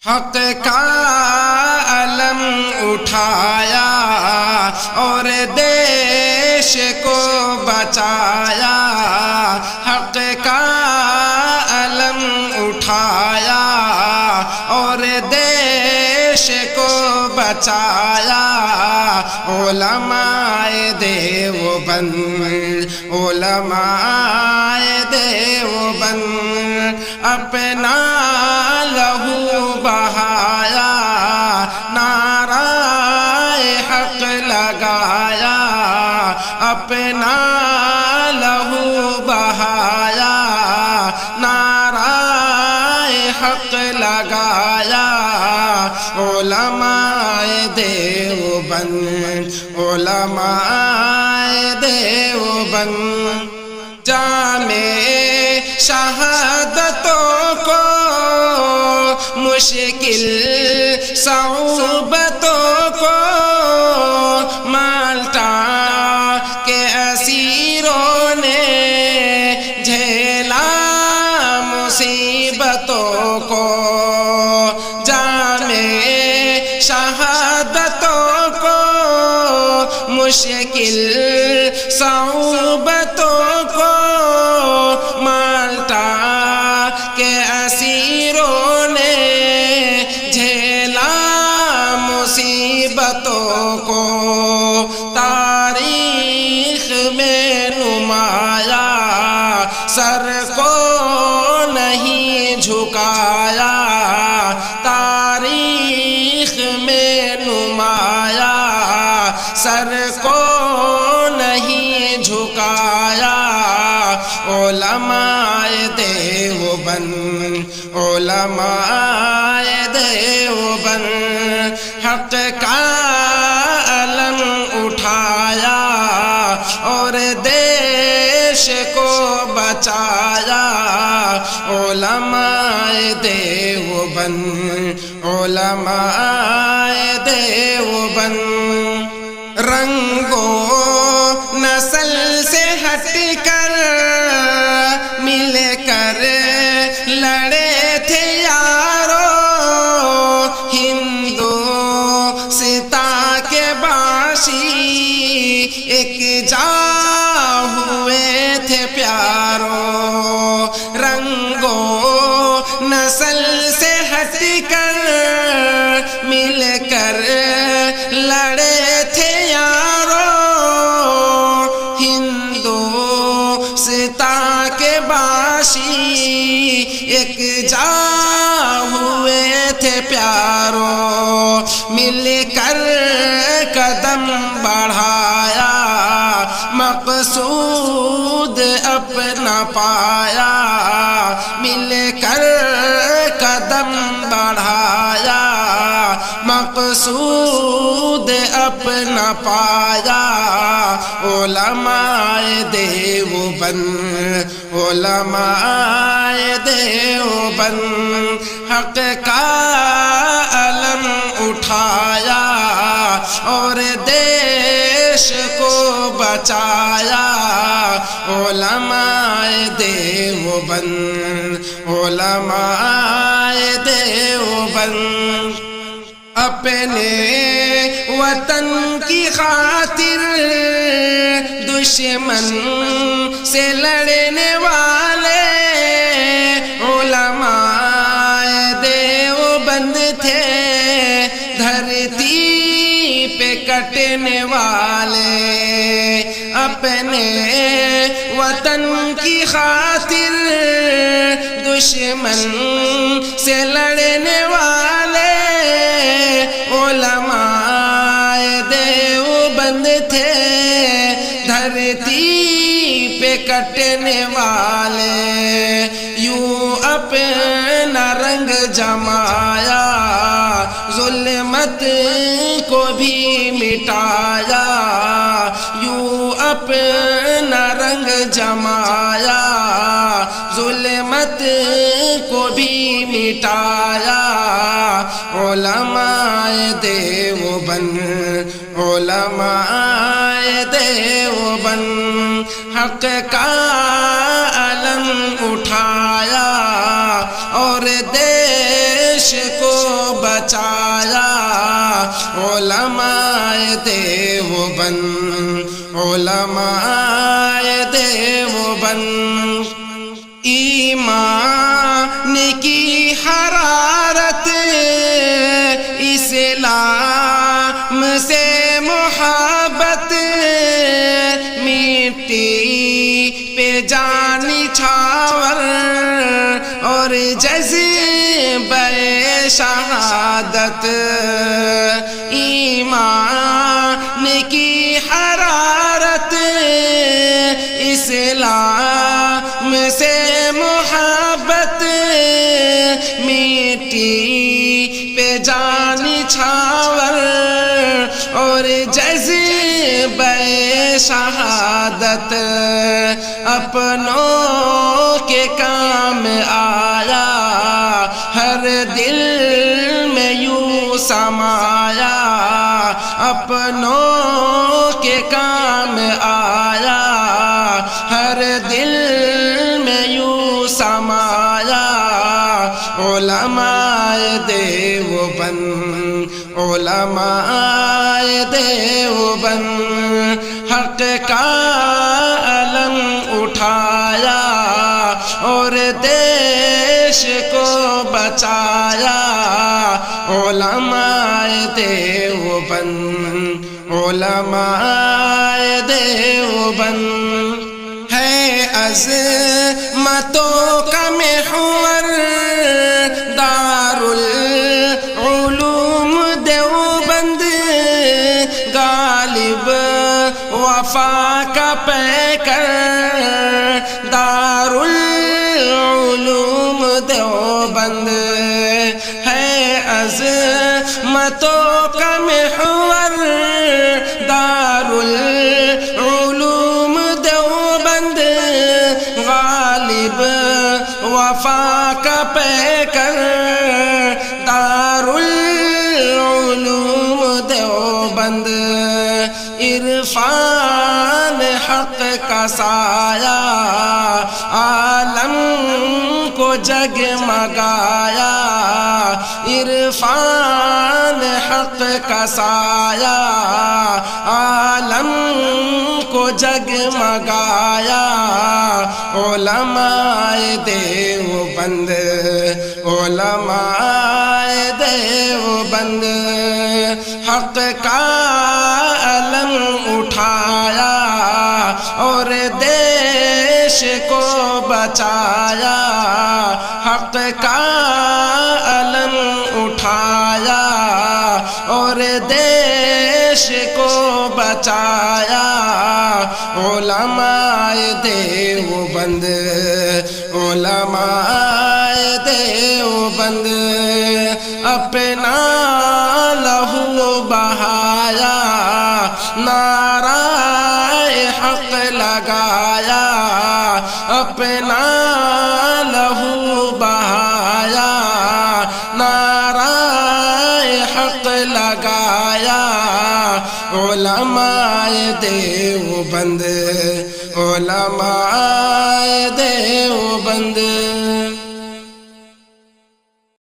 حق کا علم اٹھایا اور دیش کو بچایا، حق کا علم اٹھایا اور دیش کو بچایا۔ علماء دیوبند، علماء دیوبند اپنا لہو بہایا، نعرہ حق لگایا، اپنا لہو بہایا، نعرہ حق لگایا۔ علماء دیوبند، علماء دیوبند جام شہادتوں کو، مشکل صعوبتوں کو، مالٹا کے اسیروں نے جھیلا مصیبتوں کو، جام شہادتوں کو، مشکل صعوبتوں کو، مالٹا کے اسیروں نے جھیلا مصیبتوں کو، تاریخ میں نمایا سر کو نہیں جھکایا، تاریخ میں نمایا سر کو نہیں جھکایا۔ علماء دیوبند، علماء دیوبند حق کا علم اٹھایا اور دیش کو بچایا۔ علماء دیوبند، علماء دیوبند رنگ و نسل سے ہٹ کر مل کر لڑے تھے یارو، ہندوستاں کے باشی ایک جا ہوئے تھے پیارو، رنگ و نسل سے ہٹ کر مل کر لڑے تھے یارو، ہندوستاں کے باشی ایک جا ہوئے تھے پیارو، مل کر قدم بڑھایا، مقصود اپنا پایا، مل کر قدم بڑھایا، مقصود اپنا پایا۔ علماء دیوبند، علماء دیوبند حق کا علم اٹھایا اور دیش کو بچایا۔ علماء دیوبند، علماء دیوبند اپنے وطن کی خاطر دشمن سے لڑنے والے علماء دیوبند تھے، دھرتی پہ کٹنے والے، اپنے وطن کی خاطر دشمن سے لڑنے والے علماء دیوبند تھے، دھرتی پہ کٹنے والے، یوں اپنا رنگ جمایا، ظلمت کو بھی مٹایا، یوں اپنا رنگ جمایا، ظلمت کو بھی مٹایا۔ علماء دیوبند، علماء دیوبند حق کا علم اٹھایا اور دیش دیش کو بچایا علماء دیوبند، علماء دیوبند۔ ایمان کی حرارت، اسلام سے محبت، مٹی پہ جان نچھاور اور جذبہ شہادت۔ ایمان کی حرارت، اسلام سے محبت، مٹی پہ جان نچھاور اور جذبہ شہادت۔ اپنوں کے کام آیا، ہر دل میں یوں سمایا، اپنوں کے کام آیا، ہر دل میں یوں سمایا۔ علماء دیوبند، علماء دیوبند، حق کا علم اٹھایا اور دیش کو بچایا۔ علماء دیوبند، علماء دیوبند، ہے عظمتوں کا محور دار العلوم دیوبند، غالب وفا کا پیکر دار العلوم دیوبند، ہے عظمتوں کا محور دار العلوم دیوبند، غالب وفا کا پیکر دار العلوم دیوبند۔ عرفان حق کا سایہ عالم کو جگمگایا، عرفان حق کا سایہ عالم کو جگمگایا۔ علماء دیوبند، علماء دیوبند، حق کا علم اٹھایا اور دیش کو بچایا، حق کا علم اٹھایا اور دیش کو بچایا۔ علماء دیوبند، علماء دیوبند، اپنا لہو بہایا، نعرہ حق لگایا، اپنا لہو بہایا، نعرہ حق لگایا۔ علماء دیوبند، علماء دیوبند۔